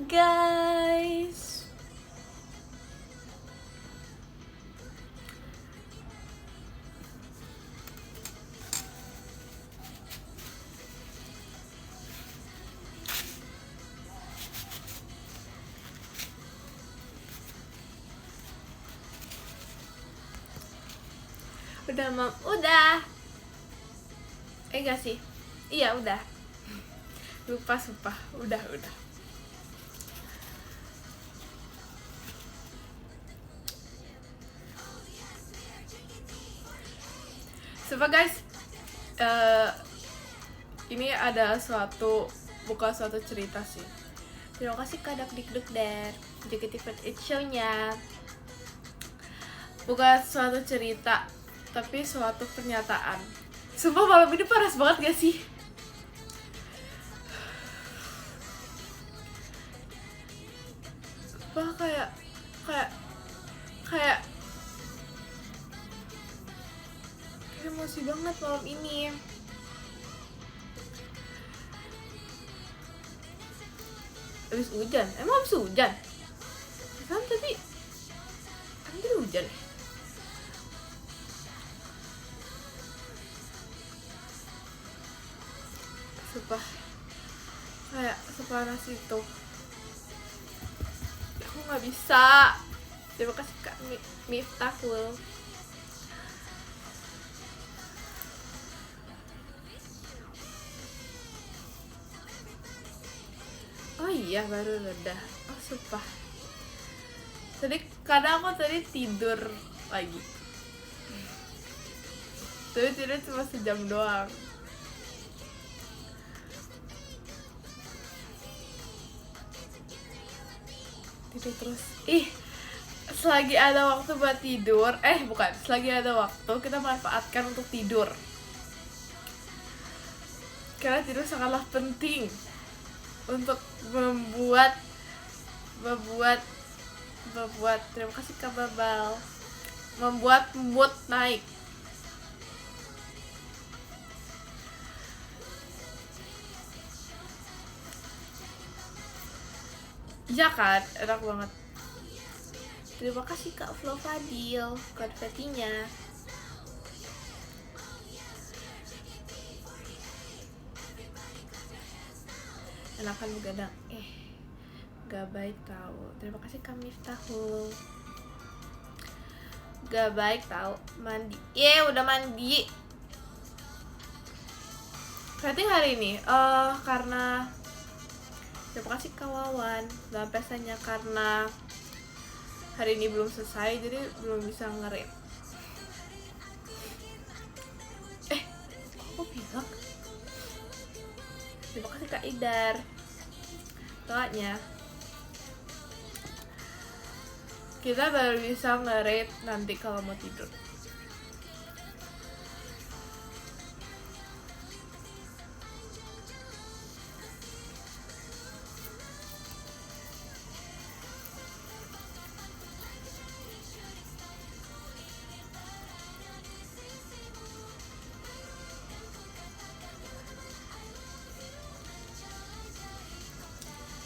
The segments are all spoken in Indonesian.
guys. Udah mam, udah. Enggak sih. Iya udah. Lupa sumpah. Udah. Sumpah guys. Ini ada bukan suatu cerita sih. Terima kasih Kak Dakdikduk der JKT48 show-nya. Bukan suatu cerita, tapi suatu pernyataan. Sumpah malam ini panas banget gak sih? Sumpah kayak emosi banget malam ini. Habis hujan, emang habis hujan? Kan tadi anjir hujan ya? Sumpah kayak sepanas itu. Aku gak bisa. Terima kasih Kak Miftahul. Oh iya baru reda. Oh sumpah. Karena aku tadi tidur lagi. Tapi tidur cuma sejam doang. Tidur terus. Selagi ada waktu buat tidur, selagi ada waktu kita manfaatkan untuk tidur. Karena tidur sangatlah penting untuk membuat terima kasih Kak Babal, membuat mood naik. Iya kan, enak banget. Terima kasih Kak Flo Fadil konfetinya. Enakan begadang. Gak baik tahu. Terima kasih Kak Miftahul. Gak baik tahu. Mandi. Udah mandi. Berarti hari ini karena terima kasih Kak Wawan. Dalam pestanya karena hari ini belum selesai, jadi belum bisa nge-rate. Aku bilang. Terima kasih Kak Idar. Doanya. Kita baru bisa nge-rate nanti kalau mau tidur.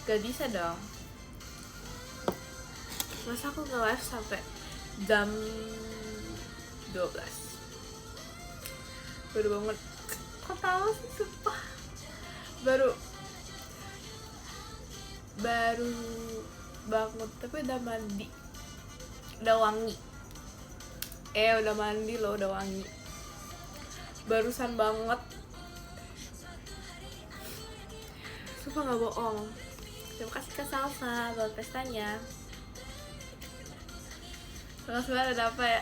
Gak bisa dong. Masa aku nge-live sampai jam 12. Baru bangun. Kok tahu sih sumpah. Baru bangun tapi udah mandi. Udah wangi. Udah mandi loh, udah wangi. Barusan banget. Sumpah gak bohong. Terima kasih Kak Salsa buat pestanya. Tanggal 9 ada apa ya?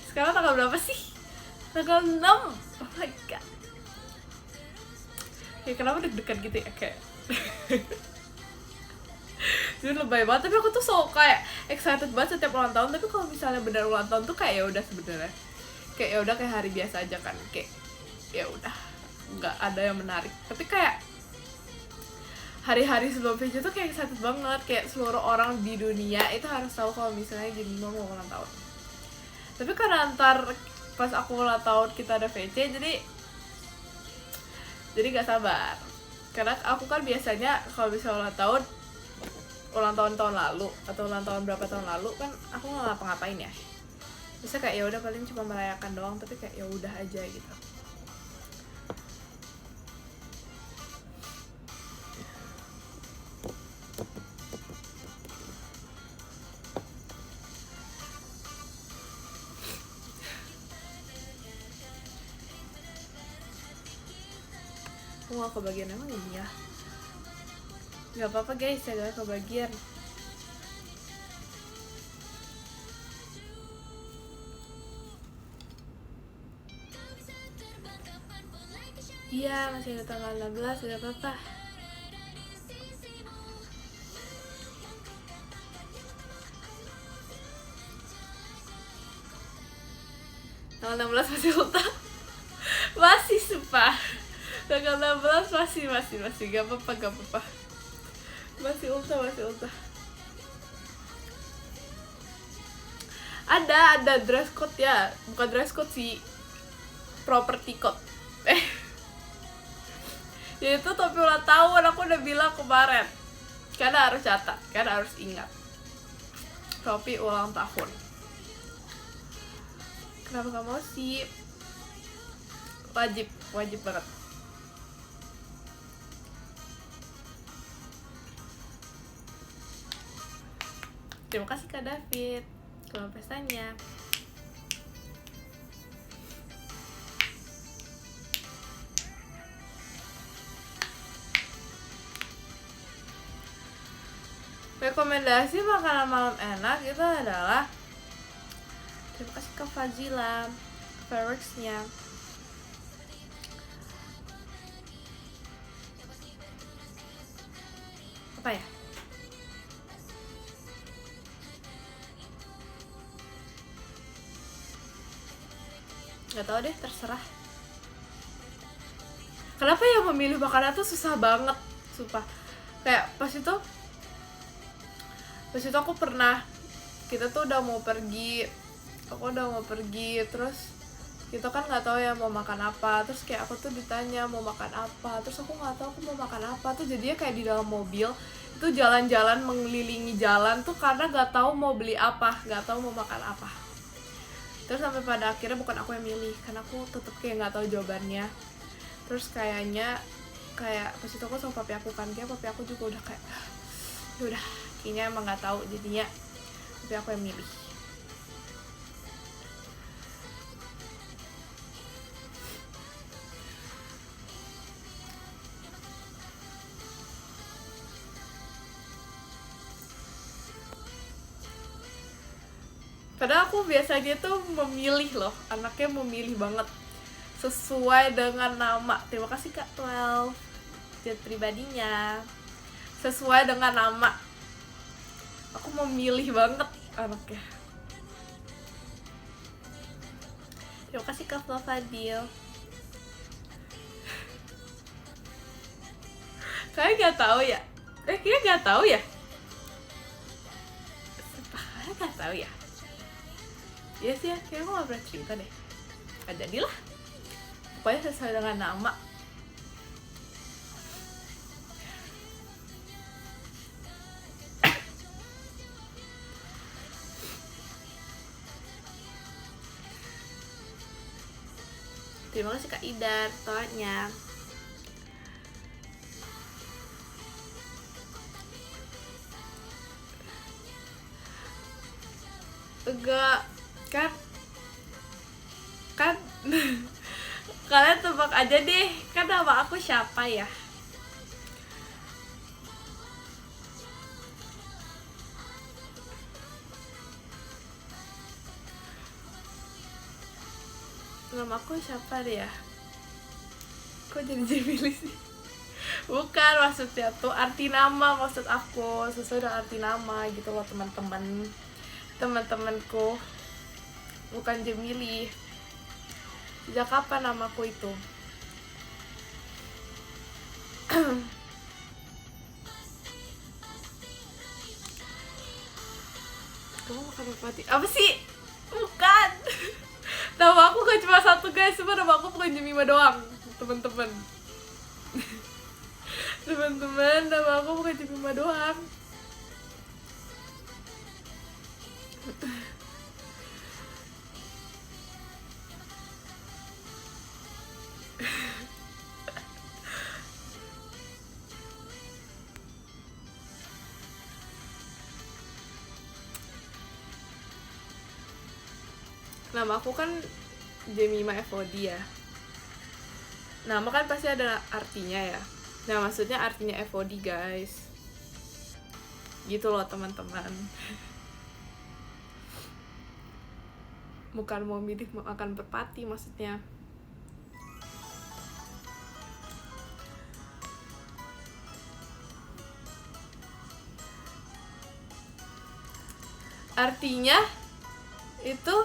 Sekarang tanggal berapa sih? Tanggal 6. Oh my god. Kenapa deg-degan gitu ya? Kayak Jadi lebay banget, tapi aku tuh kayak excited banget setiap ulang tahun. Tapi kalau misalnya benar ulang tahun tuh kayak ya udah sebenarnya. Kayak ya udah kayak hari biasa aja kan. Kayak ya udah nggak ada yang menarik. Tapi kayak hari-hari sebelum VC tuh kayak excited banget, kayak seluruh orang di dunia itu harus tahu kalau misalnya Jin mau ulang tahun. Tapi karena ntar pas aku ulang tahun kita ada VC, jadi gak sabar. Karena aku kan biasanya kalau bisa ulang tahun ulang tahun lalu atau ulang tahun berapa tahun lalu kan aku nggak ngapa-ngapain ya, bisa kayak ya udah paling cuma merayakan doang, tapi kayak ya udah aja gitu. Aku gak kebagian, emang iya? Gak apa-apa guys, ya gak kebagian. Iya, masih ada tanggal 16, gak apa-apa. Tanggal 16 masih ultah. Masih sumpah. Tanggal 16 masih gak apa-apa. Masih ultah. Ada dress code ya, bukan dress code sih, property code. Ya itu topi ulang tahun, aku udah bilang kemarin. Karena harus catat, karena harus ingat. Topi ulang tahun. Kenapa gak mau sih? Wajib banget. Terima kasih Kak David. Selamat pestanya. Rekomendasi makanan malam enak itu adalah, terima kasih Kak Fazila fireworks-nya. Apa ya? Gak tau deh, terserah. Kenapa ya memilih makanan tuh susah banget, sumpah. Kayak pas itu aku pernah, kita tuh udah mau pergi, terus kita kan nggak tahu ya mau makan apa, terus kayak aku tuh ditanya mau makan apa, terus aku nggak tahu aku mau makan apa, tuh jadinya kayak di dalam mobil itu jalan-jalan mengelilingi jalan tuh karena nggak tahu mau beli apa, nggak tahu mau makan apa. Terus sampai pada akhirnya bukan aku yang milih, karena aku tetep kayak nggak tahu jawabannya. Terus kayak pas itu aku sama papi aku kan, kayak papi aku juga udah kayak udah kayaknya emang nggak tahu, jadinya tapi aku yang milih. Padahal aku biasanya tuh memilih loh, anaknya memilih banget sesuai dengan nama. Terima kasih Kak 12 chat pribadinya. Sesuai dengan nama, aku memilih banget anaknya. Terima kasih Kak Fadil. Kayaknya nggak tahu ya. Kayaknya nggak tahu ya. Kayaknya nggak tahu ya. Iya sih ya, kayaknya aku nggak pernah cerita deh. Nggak jadilah. Pokoknya sesuai dengan nama. Terima kasih Kak Idar, tolaknya. Enggak, kan kalian tebak aja deh, kan nama aku siapa ya? Nama aku siapa deh ya? Kok jadi Jamili sih? Bukan, maksudnya tuh arti nama, maksud aku sesuai dengan arti nama gitu loh teman-temanku, bukan Jamili. Sejak kapan namaku itu? Kamu makan apa sih? Bukan. Nama aku gak cuma satu guys, cuma nama aku bukan Jemima doang, teman-teman. Teman-teman, nama aku bukan Jemima doang. Nama aku kan Jemima Evody ya. Nama kan pasti ada artinya ya. Nah, maksudnya artinya Evody, guys. Gitu loh, teman-teman. Bukan mau milih makan merpati maksudnya. Artinya itu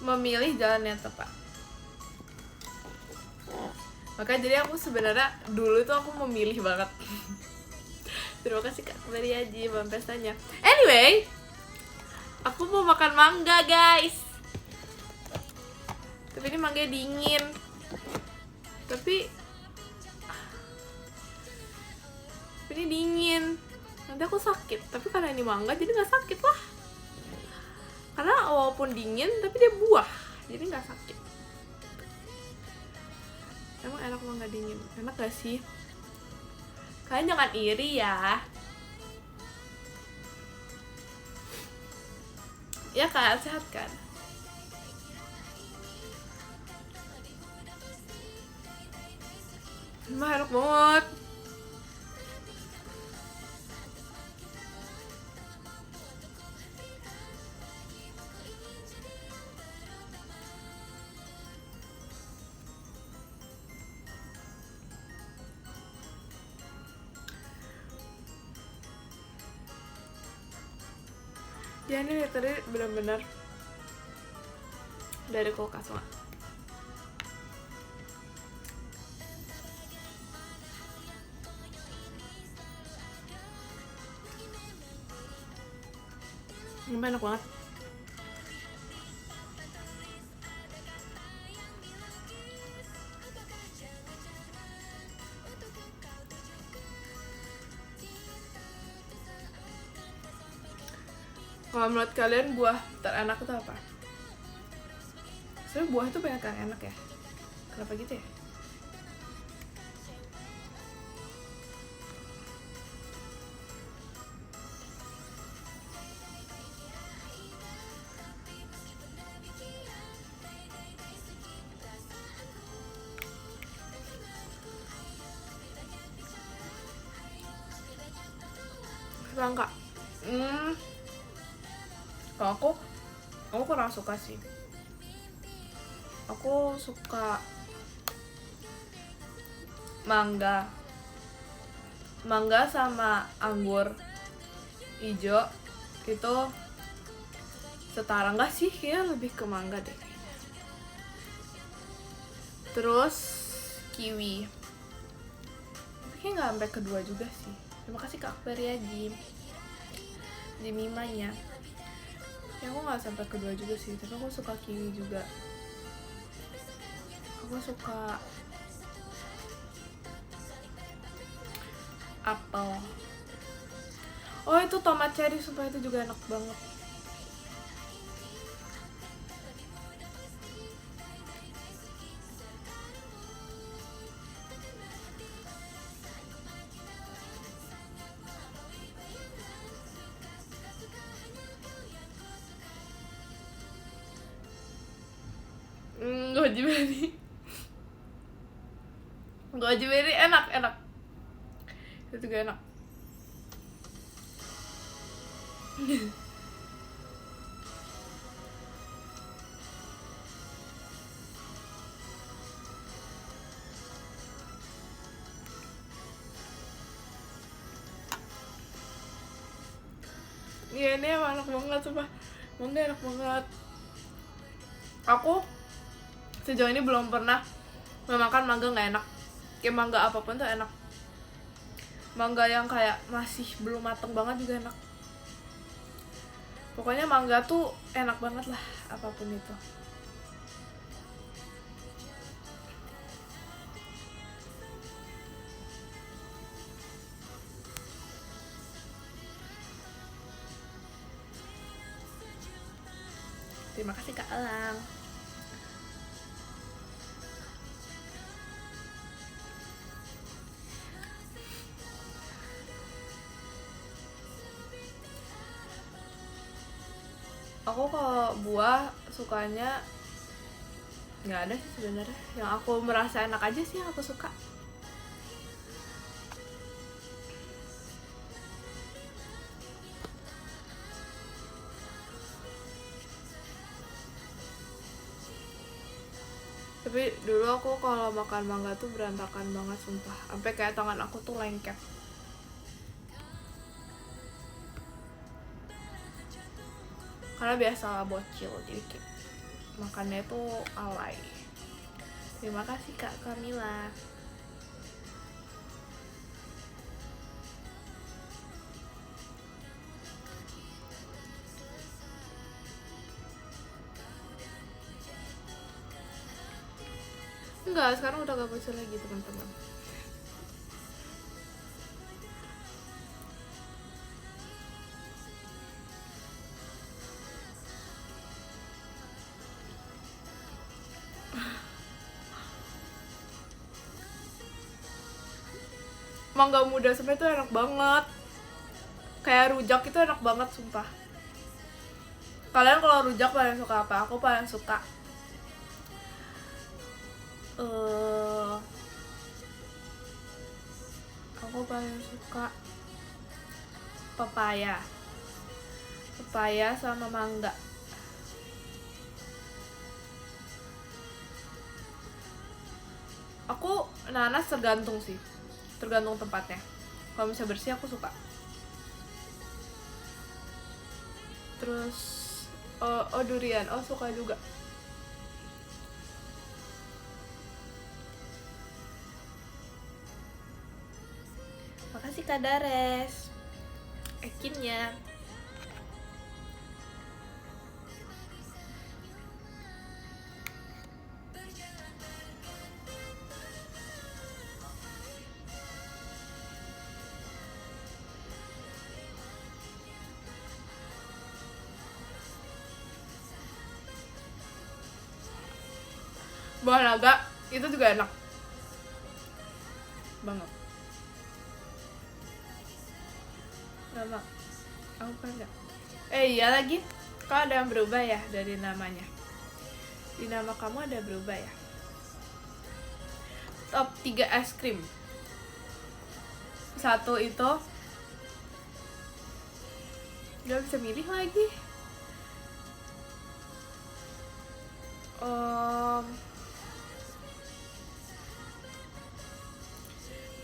memilih jalan yang tepat. Makanya jadi aku sebenarnya dulu tuh aku memilih banget. Terima kasih Kak Mary Aji Bang Pestanya. Anyway, aku mau makan mangga, guys. Tapi ini mangga dingin. Tapi ini dingin. Nanti aku sakit. Tapi karena ini mangga jadi nggak sakit lah. Karena walaupun dingin tapi dia buah, jadi nggak sakit. Emang enak mangga dingin? Enak gak sih? Kalian jangan iri ya. Ya kan, sehat kan? Emang enak banget. Ya ini literally benar-benar dari kulkas lah. Ini enak banget. Kalau menurut kalian buah terenak itu apa? Sebenernya buah itu banyak yang enak ya. Kenapa gitu ya? Semangka. Kalau aku kurang suka sih. Aku suka mangga sama anggur hijau itu setara nggak sih? Kayaknya lebih ke mangga deh. Terus kiwi. Kayaknya nggak sampai kedua juga sih. Terima kasih Kak Akbar ya Jemimanya. Ya aku nggak sampai kedua juga sih, tapi aku suka kiwi juga. Aku suka apel. Oh itu tomat cherry, sumpah itu juga enak banget. Goji berry enak. Itu juga enak. Iya ini emang enak banget, sumpah. Mangga enak banget. Aku sejauh ini belum pernah memakan mangga nggak enak. Kayak mangga apapun tuh enak. Mangga yang kayak masih belum mateng banget juga enak. Pokoknya mangga tuh enak banget lah, apapun itu. Terima kasih Kak Elang. Aku kalau buah sukanya nggak ada sih sebenarnya. Yang aku merasa enak aja sih yang aku suka. Tapi dulu aku kalau makan mangga tuh berantakan banget sumpah. Sampai kayak tangan aku tuh lengket. Karena biasa bocil, jadi kayak makannya tuh alay. Terima kasih Kak Kamila. Enggak, sekarang udah gak bocil lagi teman-teman. Mangga muda sebenarnya tuh enak banget. Kayak rujak itu enak banget sumpah. Kalian kalau rujak paling suka apa? Aku paling suka aku paling suka pepaya sama mangga. Aku nanas tergantung sih, tergantung tempatnya. Kalau misalnya bersih aku suka. Terus durian, suka juga. Makasih Kak Dares. Ekinnya. Buah naga itu juga enak banget. Nama aku kan enggak. Iya lagi, kok ada yang berubah ya dari namanya. Di nama kamu ada berubah ya. Top 3 es krim. 1 itu gak bisa milih lagi.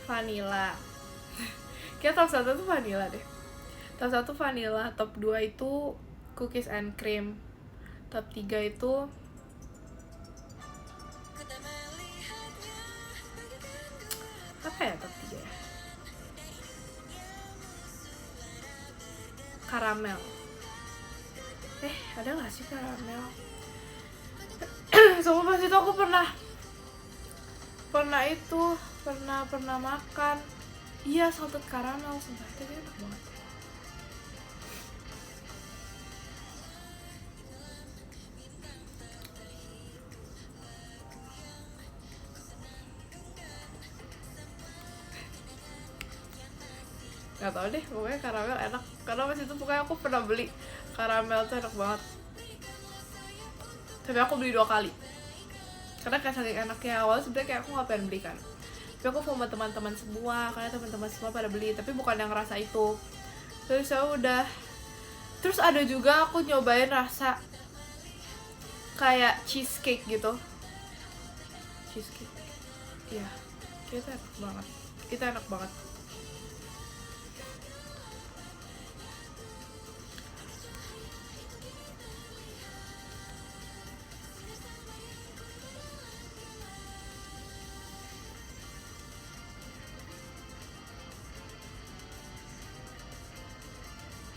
Vanilla. Kayak top 1 tuh vanilla deh. Top 1 vanilla, top 2 itu cookies and cream. Top 3 itu apa ya top 3 ya? Karamel. Ada gak sih karamel? Soalnya pas itu aku pernah makan. Iya, salted karamel sumpah itu enak banget. Gak tau deh, pokoknya karamel enak. Karena pas itu pokoknya aku pernah beli karamel tuh enak banget. Tapi aku beli 2 kali. Karena kayak saking enaknya awal sebenarnya kayak aku gak pengen beli kan. Tapi aku sama teman-teman semua, karena teman-teman semua pada beli, tapi bukan yang rasa itu. Terus saya udah. Terus ada juga aku nyobain rasa kayak cheesecake gitu. Cheesecake. Iya, itu enak banget. Itu enak banget.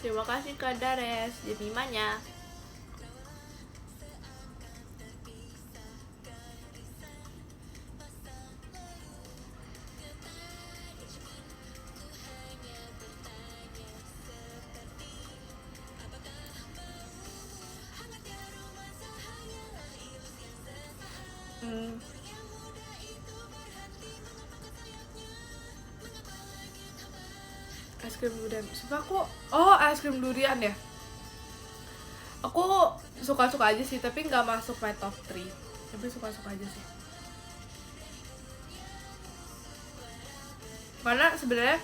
Terima kasih Kak Dares, Jemimanya. Es krim durian. Sumpah aku, es krim durian ya. Aku suka-suka aja sih, tapi nggak masuk my top 3. Tapi suka-suka aja sih. Karena sebenarnya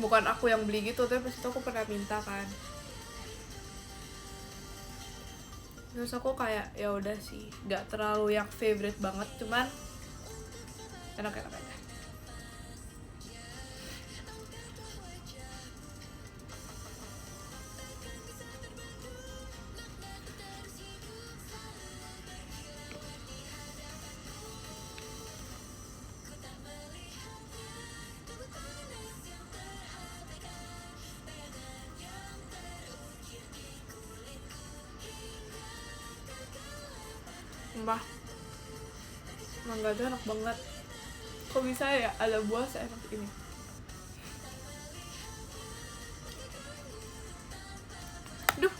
bukan aku yang beli gitu, tapi pas itu aku pernah minta kan. Terus aku kayak ya udah sih, nggak terlalu yang favorite banget, cuman enak-enak aja. Mbah, mangga itu enak banget. Kok bisa ya ada buah seenak ini? Duh.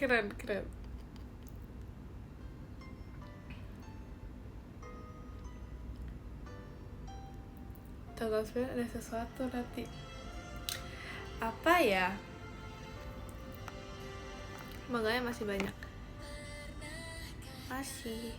Keren. Tanggal 9 ada sesuatu nanti. Apa ya? Mangganya masih banyak. Masih.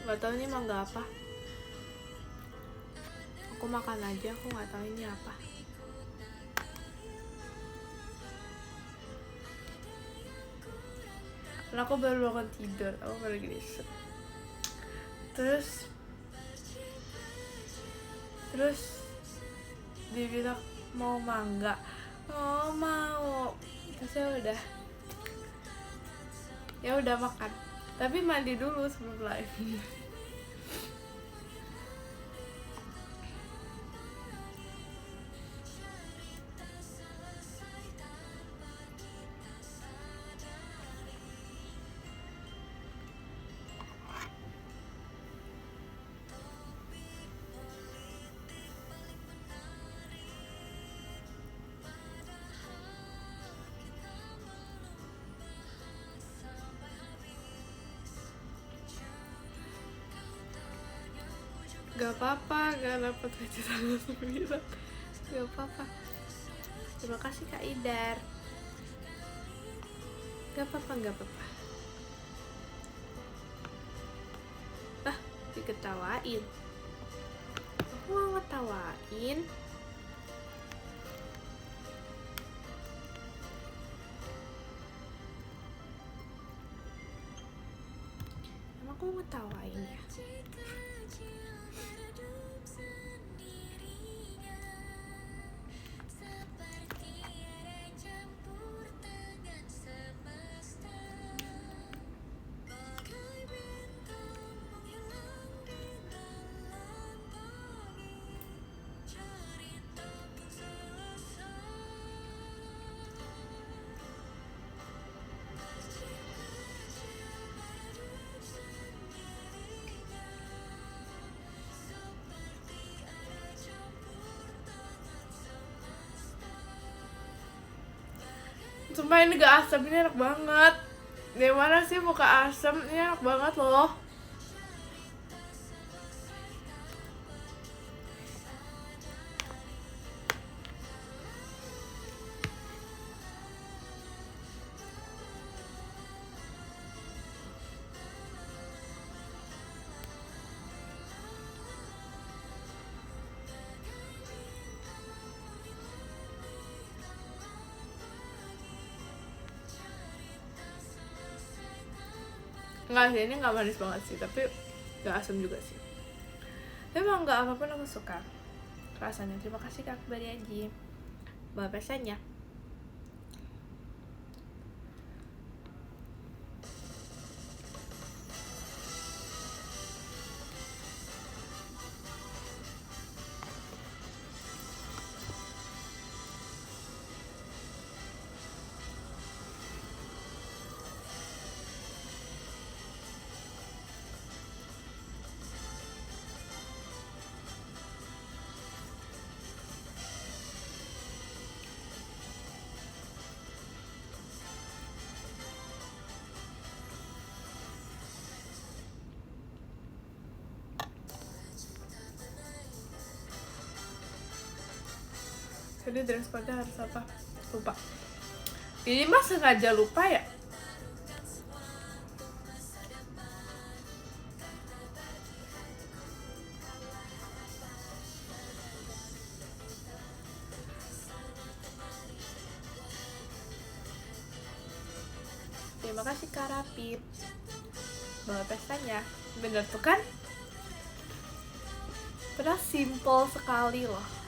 Gak tahu ini mangga apa. Aku makan aja, aku nggak tahu ini apa. Karena aku baru bangun tidur, aku baru gini set. Terus dia bilang mau mangga, mau. Terus ya udah makan. Tapi mandi dulu sebelum live. Gak apa-apa, gak dapet aja tanggal 9. Gak apa-apa. Terima kasih Kak Idar. Gak apa-apa. Diketawain. Aku gak ngetawain. Emang aku ngetawain ya? Sumpah ini gak asam, ini enak banget. Dari mana sih muka asam? Ini enak banget loh. Nggak sih, ini nggak manis banget sih, tapi nggak asam juga sih. Tapi emang nggak apapun aku suka rasanya. Terima kasih Kak Bari Aji. Bawa pesannya. Jadi dress code-nya harus apa? Lupa. Ini mah sengaja lupa ya? Terima kasih Kak Rapip. Bawa pestanya. Bener tuh kan? Padahal simple sekali loh.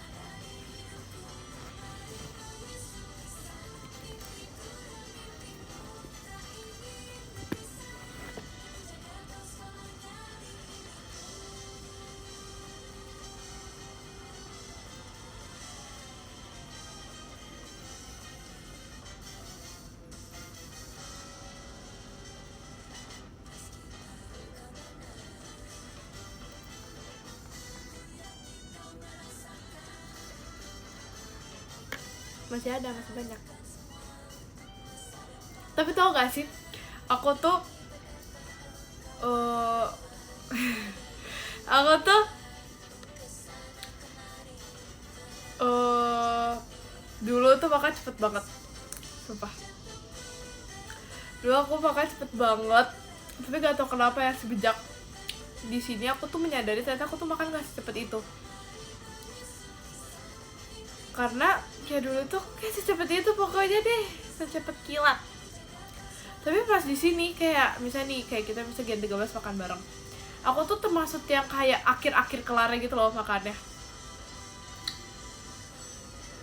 Masih ada, masih banyak. Tapi tau gak sih, aku tuh aku tuh dulu tuh makan cepet banget, sumpah. Dulu aku makan cepet banget, tapi gak tau kenapa ya, sejak di sini aku tuh menyadari ternyata aku tuh makan gak secepat itu. Karena kayak dulu tuh kayak secepat itu pokoknya deh, secepat kilat. Tapi pas di sini kayak misalnya nih, kayak kita bisa Gen 13 makan bareng, aku tuh termasuk yang kayak akhir-akhir kelarnya gitu loh makannya.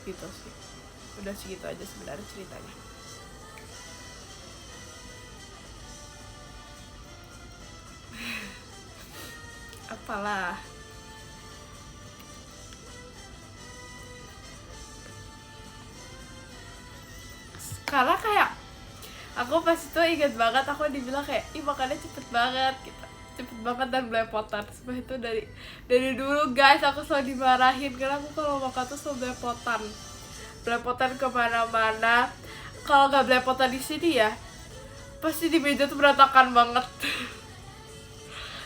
Gitu sih. Udah segitu aja sebenarnya ceritanya. Apalah. Karena kayak aku pas itu inget banget, aku dibilang kayak ih makannya cepet banget gitu, cepet banget dan belepotan. Sebab itu dari dulu guys aku selalu dimarahin karena aku kalau makan tuh selalu belepotan kemana-mana. Kalau nggak belepotan di sini ya pasti di meja tuh berantakan banget.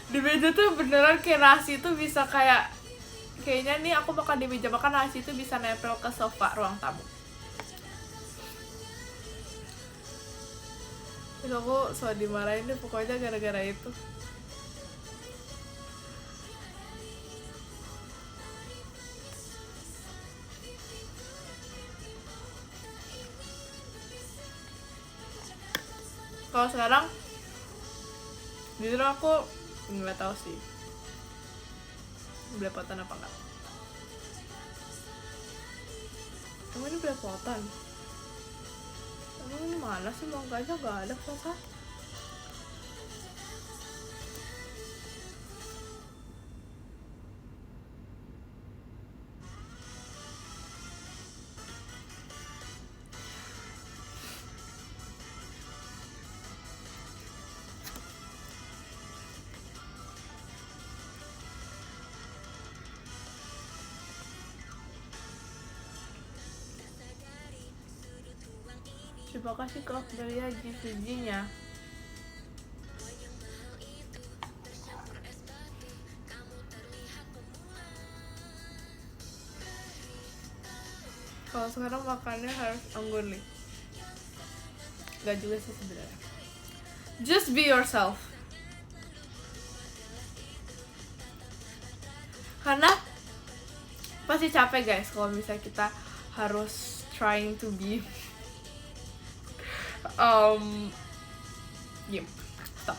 Di meja tuh beneran kayak nasi tuh bisa kayaknya nih aku makan di meja makan, nasi tuh bisa nempel ke sofa ruang tamu. Terus aku selalu dimarahin deh pokoknya gara-gara itu. Kalau sekarang jujur aku nggak tahu sih belepotan apa enggak. Emang ini belepotan? Emang ini mana sih, mangganya nggak ada perasaan. Terima kasih Kak dari gizi-gizinya. Kalau sekarang makannya harus anggun nih. Gak juga sih sebenarnya. Just be yourself. Karena pasti capek guys kalau misalnya kita harus trying to be stop.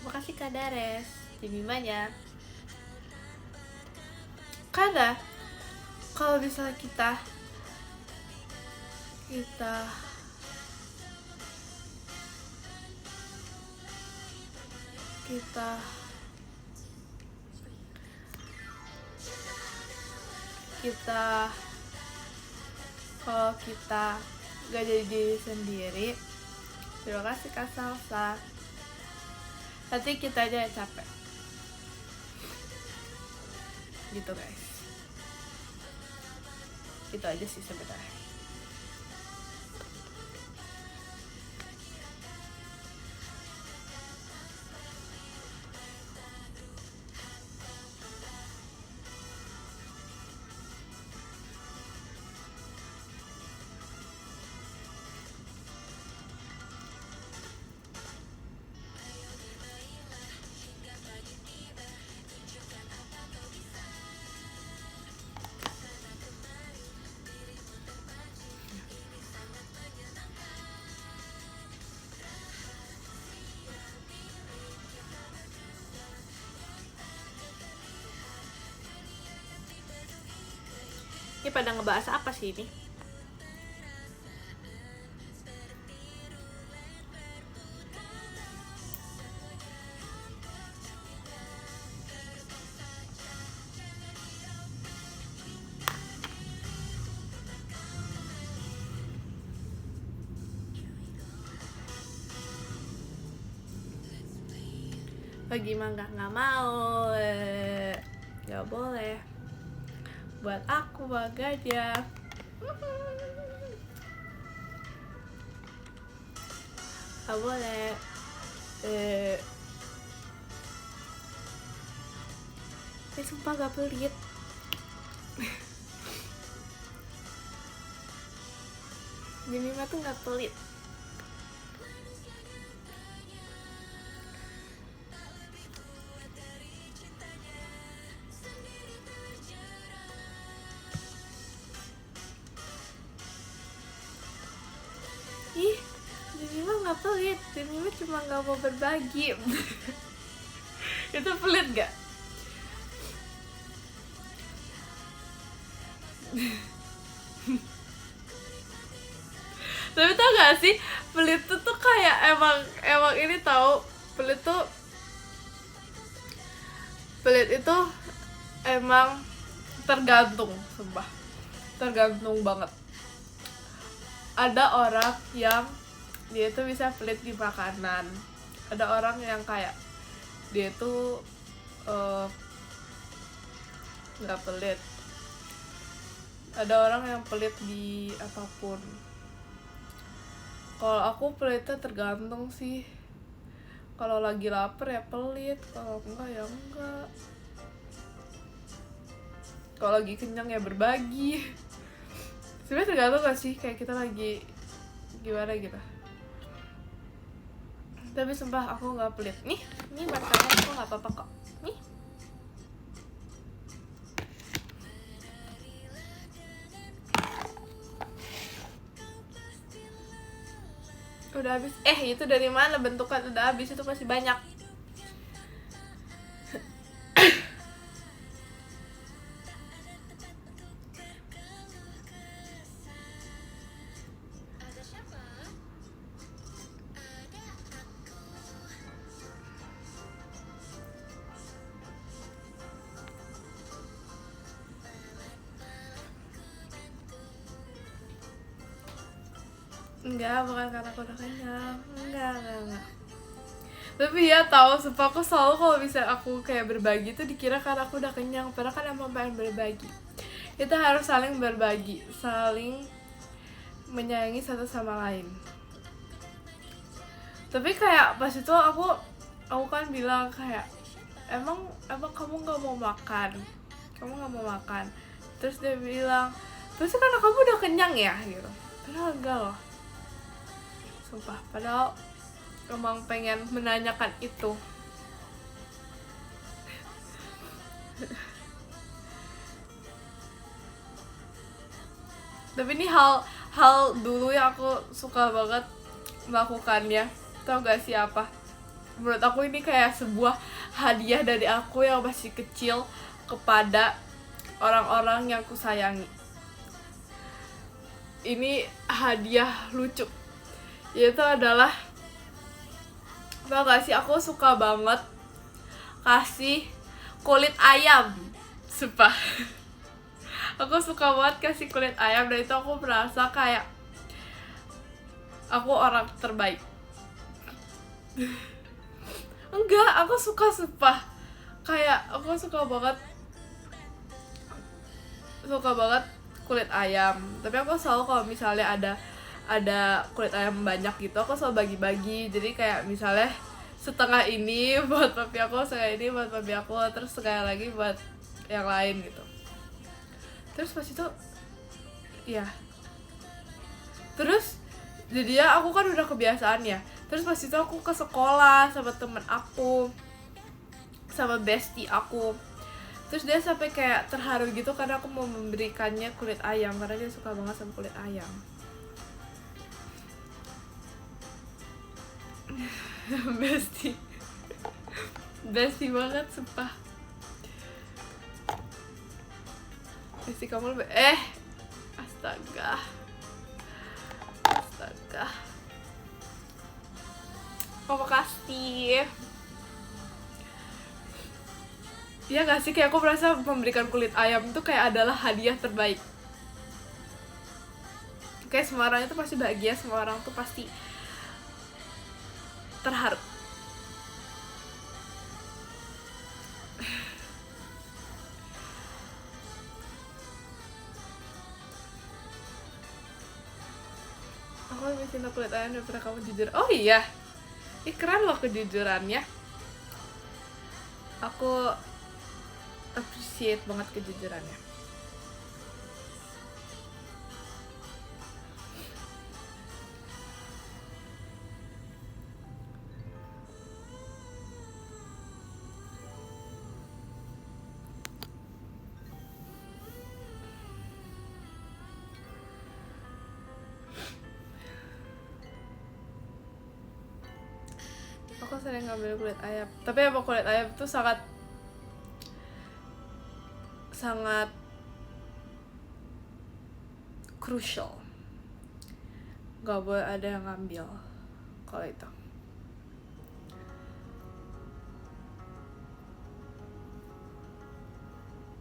Makasih Kak Dares, Jemimanya. Karena kalau misalnya kita kalau kita gak jadi diri sendiri, terima kasih Kak Salsa, nanti kita aja yang capek gitu guys. Itu aja sih sebenarnya. Ini pada ngebahas apa sih ini? Bagi mangga nggak mau, nggak boleh. Buat aku bahagia. Nggak boleh. Sumpah gak pelit. Jemima tuh gak pelit. Ih, Jemima gak pelit. Jemima cuma gak mau berbagi. Itu pelit gak? Tapi tau gak sih, pelit tuh kayak emang ini tahu, pelit itu emang tergantung, sumpah tergantung banget. Ada orang yang dia tuh bisa pelit di makanan, ada orang yang kayak dia tuh nggak pelit, ada orang yang pelit di apapun. Kalau aku pelitnya tergantung sih. Kalau lagi lapar ya pelit, kalau enggak ya enggak. Kalau lagi kenyang ya berbagi. Sebenarnya tergantung gak sih, kayak kita lagi gimana gitu. Tapi sumpah aku nggak pelit. Nih martabak aku nggak apa-apa kok. Nih. Udah habis. Itu dari mana bentuknya udah habis, itu masih banyak. Enggak, bukan karena aku udah kenyang. Enggak. Tapi ya tahu, sumpah aku selalu kalau bisa aku kayak berbagi tuh dikira karena aku udah kenyang. Padahal kan emang pengen berbagi. Kita harus saling berbagi, saling menyayangi satu sama lain. Tapi kayak pas itu aku kan bilang kayak emang kamu nggak mau makan, terus dia bilang terus karena kamu udah kenyang ya gitu. Padahal enggak loh, sumpah, padahal emang pengen menanyakan itu. Tapi ini hal dulu yang aku suka banget melakukannya. Tau gak sih apa? menurut aku ini kayak sebuah hadiah dari aku yang masih kecil kepada orang-orang yang kusayangi. Ini hadiah lucu, yaitu adalah, tau gak sih, aku suka banget kasih kulit ayam, sumpah. Aku suka banget kasih kulit ayam, dan itu aku merasa kayak aku orang terbaik. Enggak, aku suka, sumpah. Kayak aku suka banget kulit ayam. Tapi aku selalu kalau misalnya ada kulit ayam banyak gitu, aku selalu bagi-bagi. Jadi kayak misalnya setengah ini buat papi aku, setengah ini buat papi aku, terus setengah lagi buat yang lain gitu. Terus pas itu ya, terus jadinya aku kan udah kebiasaan ya. Terus pas itu aku ke sekolah sama temen aku, sama bestie aku, terus dia sampai kayak terharu gitu karena aku mau memberikannya kulit ayam, karena dia suka banget sama kulit ayam. Bestie banget, sumpah. Bestie kamu lebih astaga. Oh, makasih. Iya gak sih, kayak aku merasa memberikan kulit ayam itu kayak adalah hadiah terbaik. Kayak semua orang itu pasti bahagia, semua orang tuh pasti terharu. Aku lebih cinta kulit ayam daripada kamu, jujur. Oh iya, keren loh kejujurannya. Aku appreciate banget kejujurannya. Aku sering ngambil kulit ayam, tapi emang kulit ayam itu sangat crucial, gak boleh ada yang ngambil kalau itu.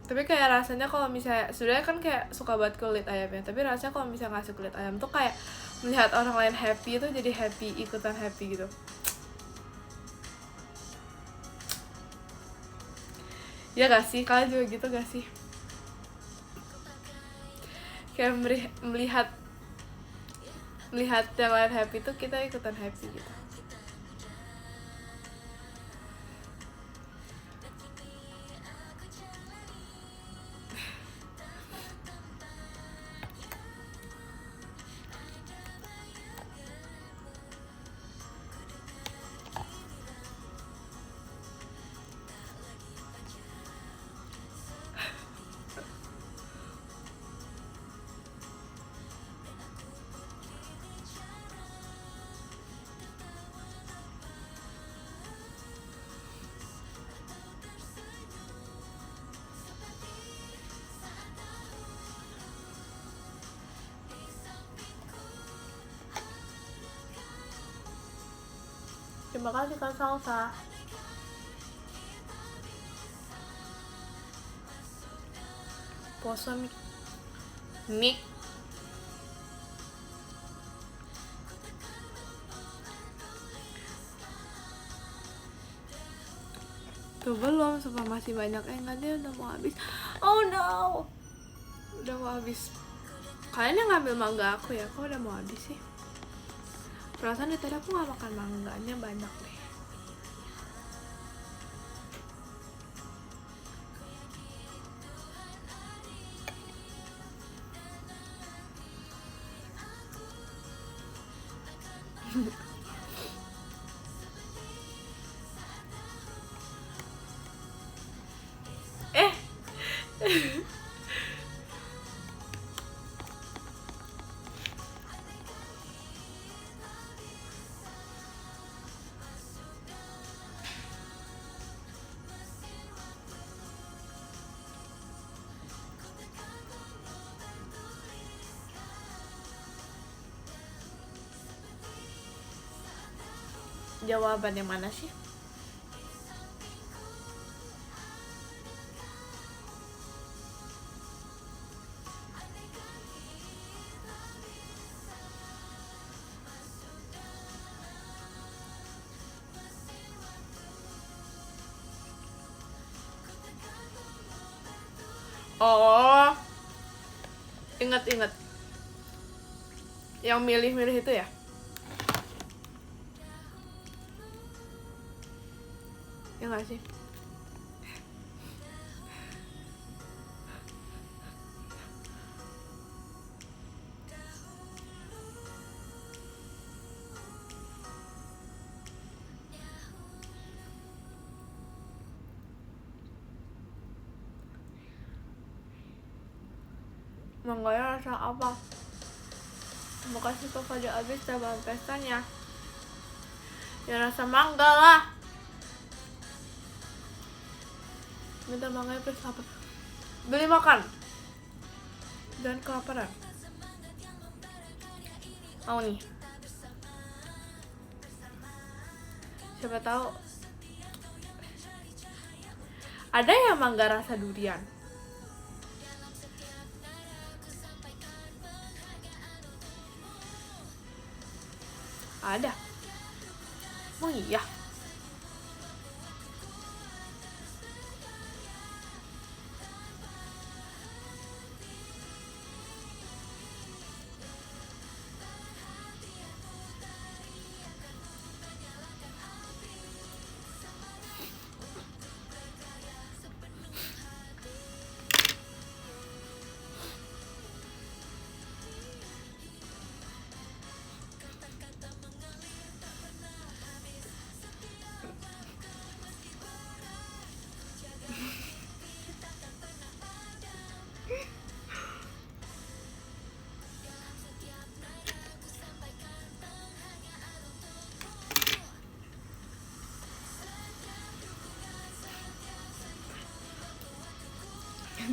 Tapi kayak rasanya kalau misalnya, sebenarnya kan kayak suka banget kulit ayamnya, tapi rasanya kalau misalnya ngasih kulit ayam tuh kayak melihat orang lain happy itu jadi happy, ikutan happy gitu. Ya gak sih, kalian juga gitu gak sih? Kayak melihat yang lain happy tuh kita ikutan happy gitu. Terima kasih Kak Salsa. Poso mik. Tuh belum, sumpah masih banyak. Enggak, dia udah mau habis. Oh no, udah mau habis. Kalian yang ngambil mangga aku ya, kok udah mau habis sih? Perasaan dari tadi aku gak makan mangganya banyak deh. Jawaban yang mana sih? Oh, ingat yang milih-milih itu ya? Ya nggak sih? Mangganya rasa apa? Mau kasih ke Fadil abis tabahan pestanya. Ya rasa mangga lah. Minta mangganya plus apa? Beli makan. Dan kelaparan. Mau nih. Siapa tahu ada yang mangga rasa durian. Ada. Oh iya.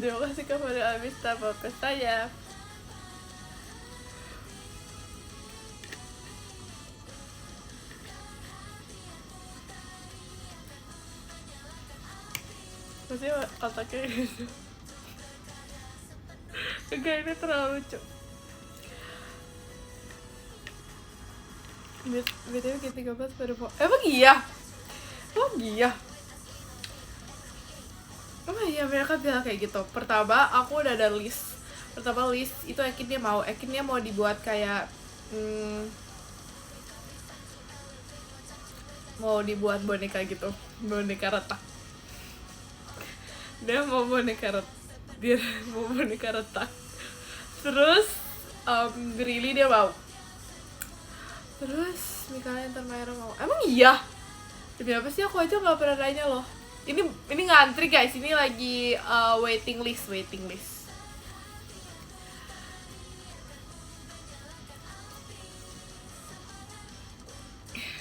Terima kasih kepada abis tanpa pestanya. Pasti otaknya gitu. Enggak, ini terlalu lucu. BTW G13 pada emang iya? Oh iya? Oh iya, mereka bilang kayak gitu. Pertama, aku udah ada list. Pertama list, itu akhirnya mau dibuat kayak mau dibuat boneka gitu. Boneka retak. Dia mau boneka retak. Terus Grilly dia mau. Terus Mikaela Intermero mau. Emang iya? Demi apa sih, aku aja nggak pernah nanya loh. Ini ngantri guys, ini lagi waiting list.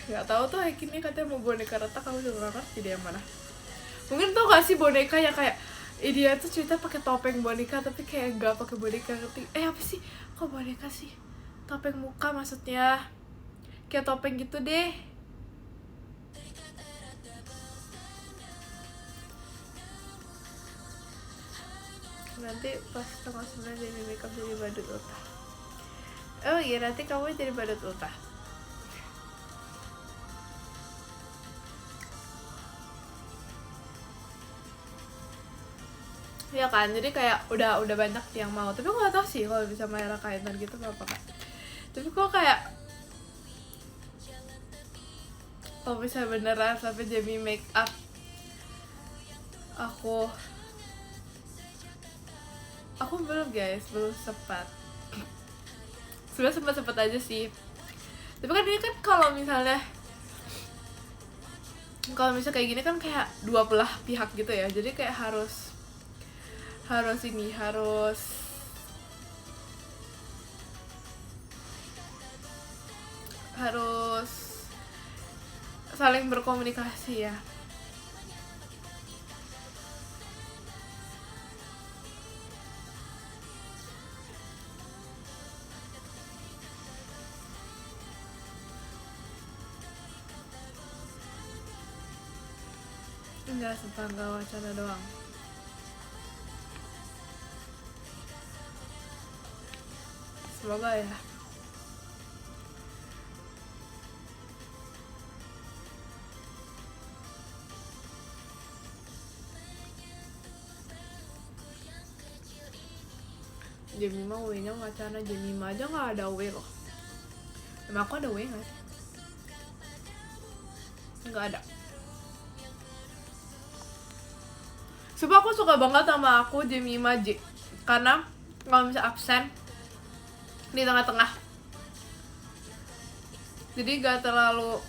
Nggak tahu tuh akhirnya katanya mau boneka retak, kamu juga nggak ngerti dia yang mana. Mungkin tau gak sih boneka yang kayak dia tuh cerita pakai topeng boneka tapi kayak nggak pakai boneka, ngerti? Apa sih? Kok boneka sih? Topeng muka maksudnya. Kayak topeng gitu deh. Nanti pas tanggal 9 jadi makeup jadi badut ultah. Oh iya, nanti kamu jadi badut ultah. Iya kan, jadi kayak udah banyak yang mau. Tapi aku gak tau sih kalau bisa merah kaitan gitu apa kan. Tapi kok kayak kalau bisa beneran sampai jadi make up, aku belum guys, belum sempat. Sebenarnya sempat aja sih. Tapi kan ini kan kalau misalnya kayak gini kan kayak dua belah pihak gitu ya. Jadi kayak harus saling berkomunikasi ya. Enggak, tetangga wacana doang. Semoga ya. Jemima W-nya wacana, Jemima aja nggak ada W loh. Emang aku ada W nggak sih? Nggak ada. Sumpah aku suka banget sama aku Jemima J, karena kalau misalnya absen di tengah-tengah, jadi gak terlalu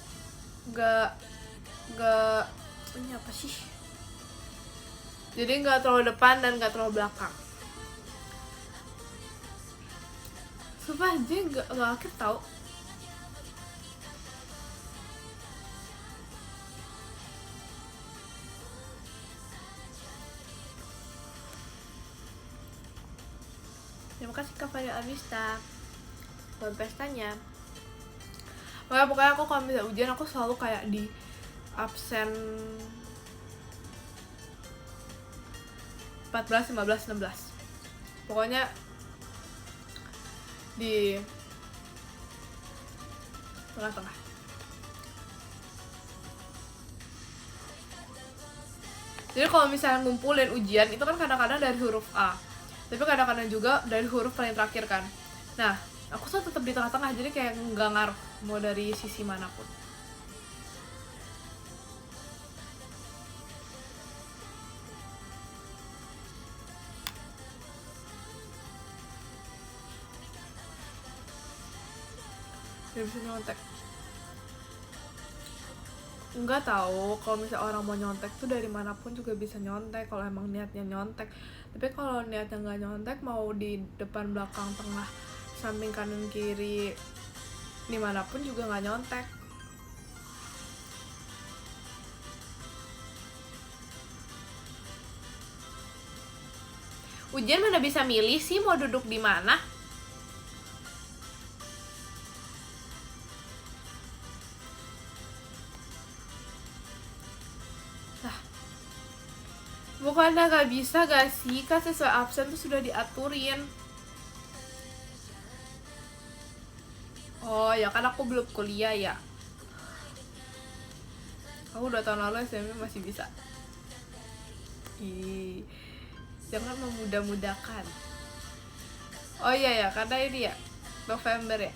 gak ini apa sih, jadi gak terlalu depan dan gak terlalu belakang. Sumpah J gak akhir tau. Terima kasih Kak Fadil Abista buat pestanya. Pokoknya aku kalau misalnya ujian aku selalu kayak di absen 14, 15, 16. Pokoknya di tengah-tengah. Jadi kalau misalnya ngumpulin ujian itu kan kadang-kadang dari huruf A, tapi kadang-kadang juga dari huruf paling terakhir kan. Nah, aku tuh tetap di tengah-tengah, jadi kayak nggak ngaruh mau dari sisi manapun. Dia bisa nyontek. Enggak tahu, kalau misalnya orang mau nyontek tuh dari manapun juga bisa nyontek kalau emang niatnya nyontek. Tapi kalau niatnya nggak nyontek, mau di depan, belakang, tengah, samping, kanan, kiri, dimanapun juga nggak nyontek. Ujian mana bisa milih sih mau duduk di mana? Bukannya gak bisa gak sih, kan sesuai absen tuh sudah diaturin. Oh ya kan aku belum kuliah ya. Aku 2 tahun lalu SMP masih bisa. Ih, jangan memudah-mudahkan. Oh iya ya, karena ini ya November ya.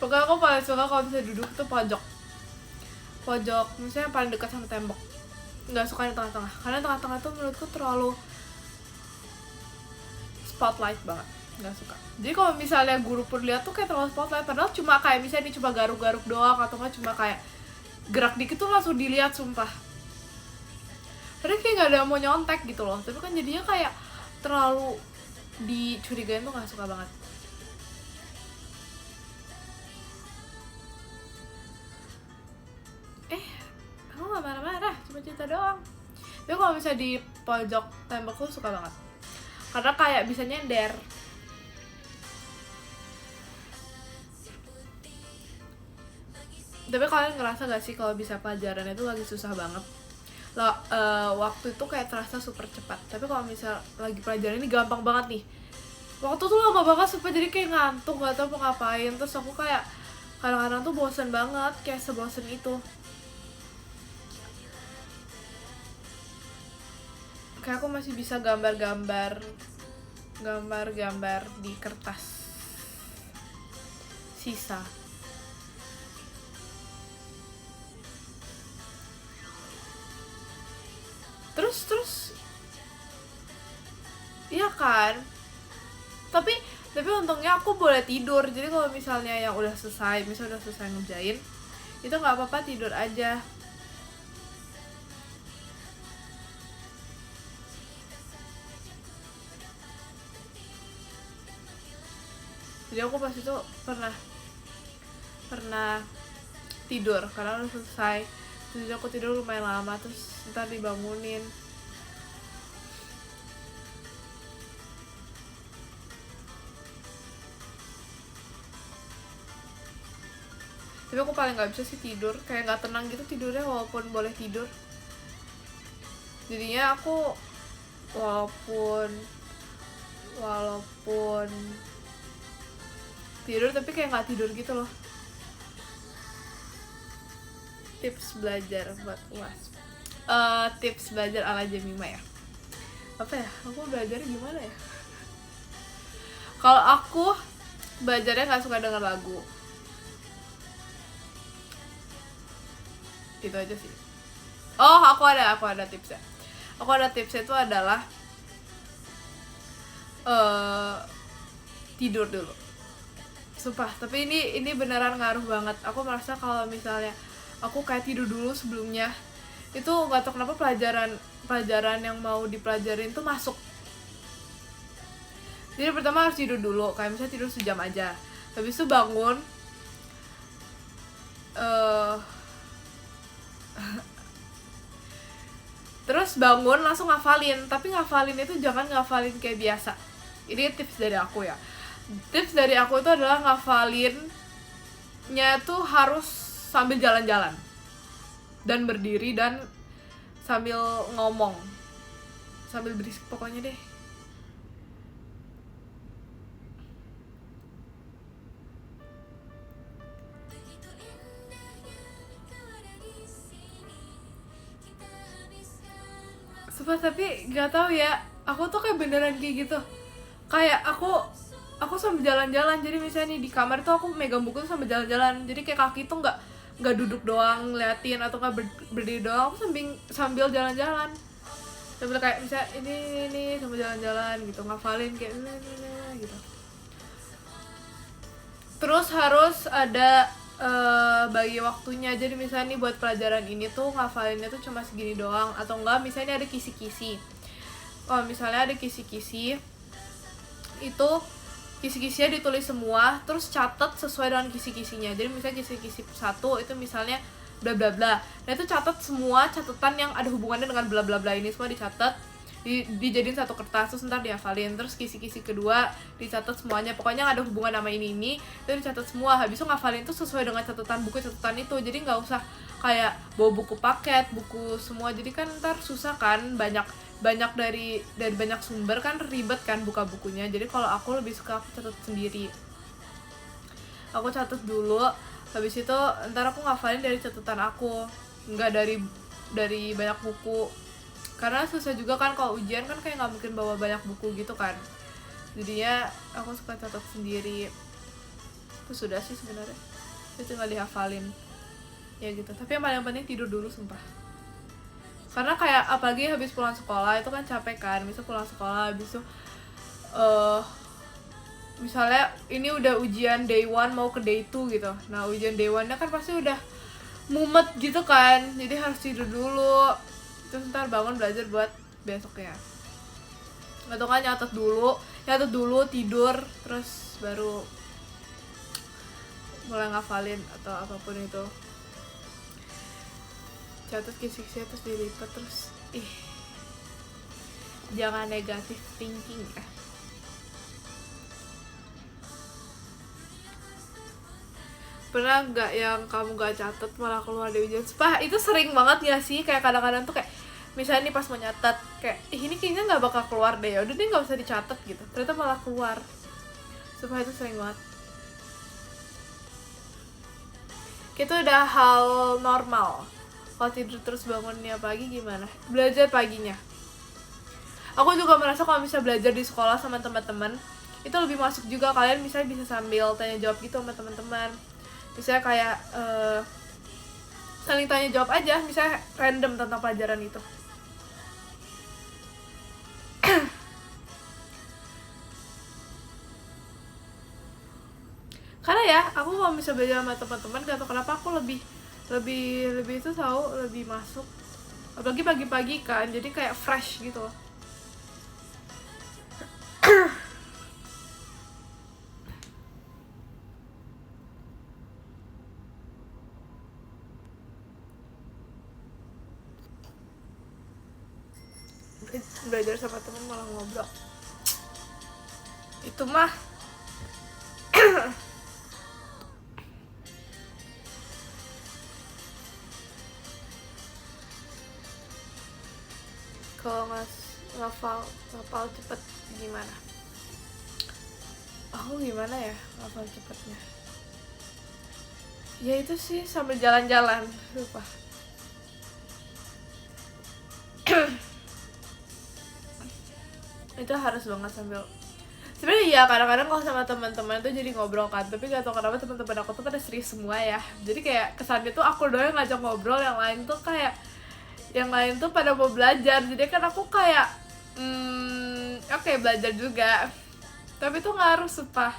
Pokoknya aku paling suka kalau bisa duduk tuh pojok, misalnya paling dekat sama tembok. Nggak suka di tengah-tengah, karena tengah-tengah tuh menurutku terlalu spotlight banget, nggak suka. Jadi kalau misalnya guru pun lihat tuh kayak terlalu spotlight, padahal cuma kayak misalnya coba garuk-garuk doang, atau nggak cuma kayak gerak dikit tuh langsung dilihat, sumpah. Padahal kayak nggak ada yang mau nyontek gitu loh, tapi kan jadinya kayak terlalu dicurigain tuh, nggak suka banget. Aku nggak marah-marah, cuma cerita doang. Tapi kalau misalnya di pojok tembok tuh suka banget, karena kayak bisa nyender. Tapi kalian ngerasa gak sih kalau bisa pelajaran itu lagi susah banget? Waktu itu kayak terasa super cepat. Tapi kalau misal lagi pelajaran ini gampang banget nih. Waktu tuh lama banget, supaya jadi kayak ngantuk, gak tau mau ngapain. Terus aku kayak kadang-kadang tuh bosen banget, kayak sebosen itu. Kayak aku masih bisa gambar-gambar di kertas sisa. Terus iya kan, tapi untungnya aku boleh tidur. Jadi kalau misalnya yang udah selesai ngerjain, itu nggak apa-apa, tidur aja. Jadi aku pas itu pernah pernah tidur karena udah selesai, terus aku tidur lumayan lama, terus ntar dibangunin. Tapi aku paling nggak bisa sih tidur, kayak nggak tenang gitu tidurnya walaupun boleh tidur. Jadinya aku walaupun tidur tapi kayak nggak tidur gitu loh. Tips belajar buat UAS. Tips belajar ala Jemima ya. Apa ya? Aku belajarnya gimana ya? Kalau aku belajarnya nggak suka denger lagu. Gitu aja sih. Oh, aku ada tipsnya. Aku ada tipsnya itu adalah tidur dulu. Sumpah, tapi ini beneran ngaruh banget. Aku merasa kalau misalnya aku kayak tidur dulu sebelumnya, itu nggak tahu kenapa pelajaran yang mau dipelajarin tuh masuk. Jadi pertama harus tidur dulu, kayak misalnya tidur sejam aja. Habis itu bangun, terus bangun langsung ngafalin. Tapi ngafalin itu jangan ngafalin kayak biasa. Ini tips dari aku ya. Tips dari aku itu adalah ngafalinnya tuh harus sambil jalan-jalan dan berdiri dan sambil ngomong, sambil berisik pokoknya deh. Sumpah, tapi nggak tahu ya, aku tuh kayak beneran kayak gitu. Kayak aku sambil jalan-jalan. Jadi misalnya nih di kamar tuh aku megang buku tuh sambil jalan-jalan. Jadi kayak kaki tuh nggak duduk doang ngeliatin atau nggak berdiri doang. Aku sambil jalan-jalan. Sambil kayak misalnya ini sambil jalan-jalan gitu, ngafalin kayak ini gitu. Terus harus ada bagi waktunya. Jadi misalnya nih buat pelajaran ini tuh ngafalinnya tuh cuma segini doang, atau enggak misalnya ada kisi-kisi. Kalau misalnya ada kisi-kisi, itu kisi-kisinya ditulis semua, terus catat sesuai dengan kisi-kisinya. Jadi misalnya kisi-kisi 1 itu misalnya bla bla bla. Nah itu catat semua catatan yang ada hubungannya dengan bla bla bla ini semua dicatat, dijadiin satu kertas, terus ntar dihafalin. Terus kisi-kisi kedua dicatat semuanya, pokoknya yang ada hubungan sama ini itu dicatat semua. Habis itu ngafalin tuh sesuai dengan catatan itu. Jadi nggak usah kayak bawa buku paket, buku semua, jadi kan ntar susah kan, banyak dari banyak sumber kan, ribet kan buka bukunya. Jadi kalau aku lebih suka aku catat sendiri. Aku catat dulu, habis itu ntar aku ngafalin dari catatan aku, nggak dari banyak buku. Karena susah juga kan kalau ujian kan, kayak nggak mungkin bawa banyak buku gitu kan. Jadinya aku suka catat sendiri. Itu sudah sih sebenarnya, itu tinggal dihafalin ya gitu. Tapi yang paling penting tidur dulu, sumpah. Karena kayak apalagi habis pulang sekolah itu kan capek kan. Misal pulang sekolah habis itu misalnya ini udah ujian day 1 mau ke day 2 gitu. Nah ujian day 1 nya kan pasti udah mumet gitu kan, jadi harus tidur dulu, terus ntar bangun belajar buat besoknya. Atau kan nyatet dulu tidur, terus baru mulai ngafalin atau apapun itu. Catat kisi-kisi terus dilipat, terus jangan negatif thinking ya. Pernah nggak yang kamu gak catat malah keluar di ujian? Sumpah itu sering banget gak sih? Kayak kadang-kadang tuh kayak misalnya nih pas mau nyatet kayak ini kayaknya nggak bakal keluar deh, udah nih nggak usah dicatat gitu, ternyata malah keluar. Sumpah itu sering banget. Itu udah hal normal. Kalau tidur terus bangunnya pagi gimana? Belajar paginya. Aku juga merasa kalau bisa belajar di sekolah sama teman-teman itu lebih masuk juga. Kalian misalnya bisa sambil tanya jawab gitu sama teman-teman. Misalnya kayak saling tanya jawab aja, misalnya random tentang pelajaran itu. Karena ya aku kalau bisa belajar sama teman-teman, gak tau kenapa aku lebih itu tahu, lebih masuk. Apalagi pagi-pagi kan, jadi kayak fresh gitu loh. belajar sama teman malah ngobrol itu mah kalau ngafal cepet gimana? Aku gimana ya ngafal cepetnya? Ya itu sih sambil jalan-jalan, lupa. Itu harus banget sambil. Sebenarnya ya kadang-kadang kalau sama teman-teman tuh jadi ngobrol kan, tapi gak tau kenapa teman-teman aku tuh pada serius semua ya. Jadi kayak kesannya tuh aku doang ngajak ngobrol, yang lain tuh pada mau belajar. Jadi kan aku kayak oke, belajar juga. Tapi tuh nggak harus sumpah.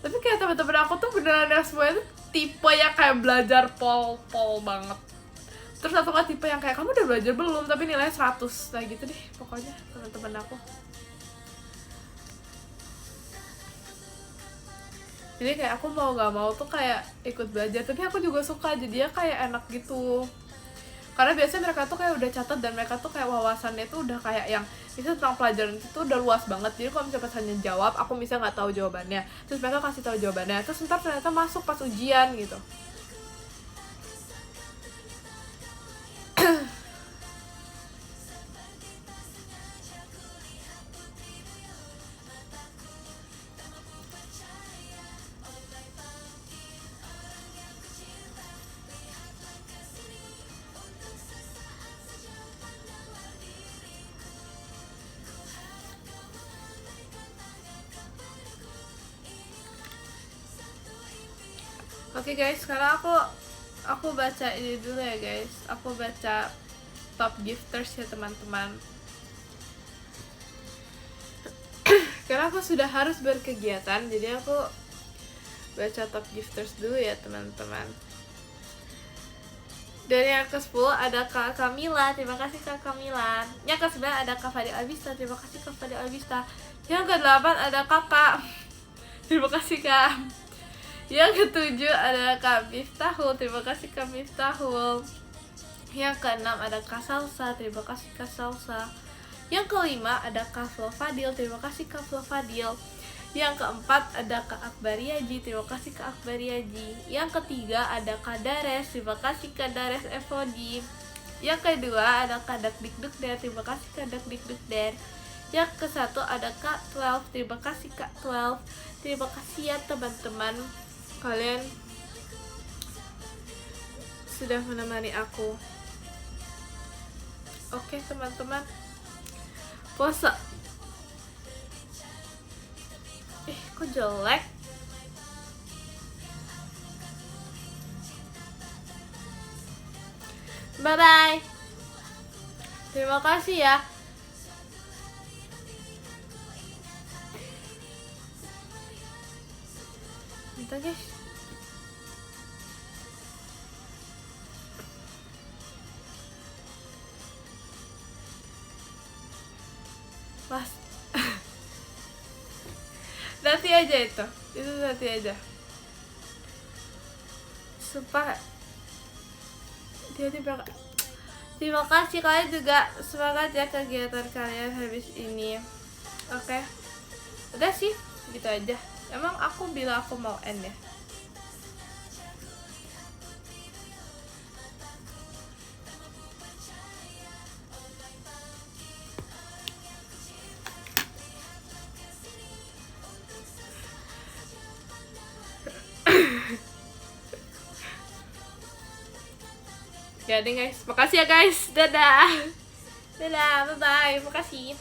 Tapi kayak teman-teman aku tuh beneran yang semuanya tuh tipe yang kayak belajar pol banget. Terus satu kan tipe yang kayak kamu udah belajar belum tapi nilainya 100. Nah gitu deh pokoknya teman-teman aku. Jadi kayak aku mau gak mau tuh kayak ikut belajar, tapi aku juga suka, jadinya kayak enak gitu. Karena biasanya mereka tuh kayak udah catat dan mereka tuh kayak wawasannya tuh udah kayak yang misalnya tentang pelajaran itu udah luas banget. Jadi kalau misalnya pas hanya jawab, aku misalnya nggak tahu jawabannya, terus mereka kasih tahu jawabannya, terus ntar ternyata masuk pas ujian gitu. Oke guys, sekarang aku baca ini dulu ya guys. Aku baca top gifters ya teman-teman. Karena aku sudah harus berkegiatan, jadi aku baca top gifters dulu ya teman-teman. Dari yang ke-10 ada Kak Kamila, terima kasih Kak Kamila. Yang ke-9 ada Kak Fadil Albista, terima kasih Kak Fadil Albista. Yang ke-8 ada Kakak, terima kasih Kak. Yang ke-7 ada Kak Miftahul, terima kasih Kak Miftahul. Yang ke-6 ada Kak Salsa, terima kasih Kak Salsa. Yang ke-5 ada Kak Flo Fadil, terima kasih Kak Flo Fadil. Yang ke-4 ada Kak Akbariaji, terima kasih Kak Akbariaji. Yang ke-3 ada Kak Dares, terima kasih Kak Dares Evodi. Yang kedua ada Kak Dakdikdukder, terima kasih Kak Dakdikdukder. Yang ke-1 ada Kak 12, terima kasih Kak 12. Terima kasih ya teman-teman, kalian sudah menemani aku. Oke teman-teman, pose. Kok jelek? Bye bye. Terima kasih ya. Bentar guys. Mas. Nanti aja itu nanti aja. Sumpah. Terima kasih, kalian juga semangat ya kegiatan kalian habis ini. Oke. Udah sih, gitu aja. Emang aku bilang aku mau end ya? Ya deh guys, makasih ya guys. Dadah. Dadah, bye bye. Makasih.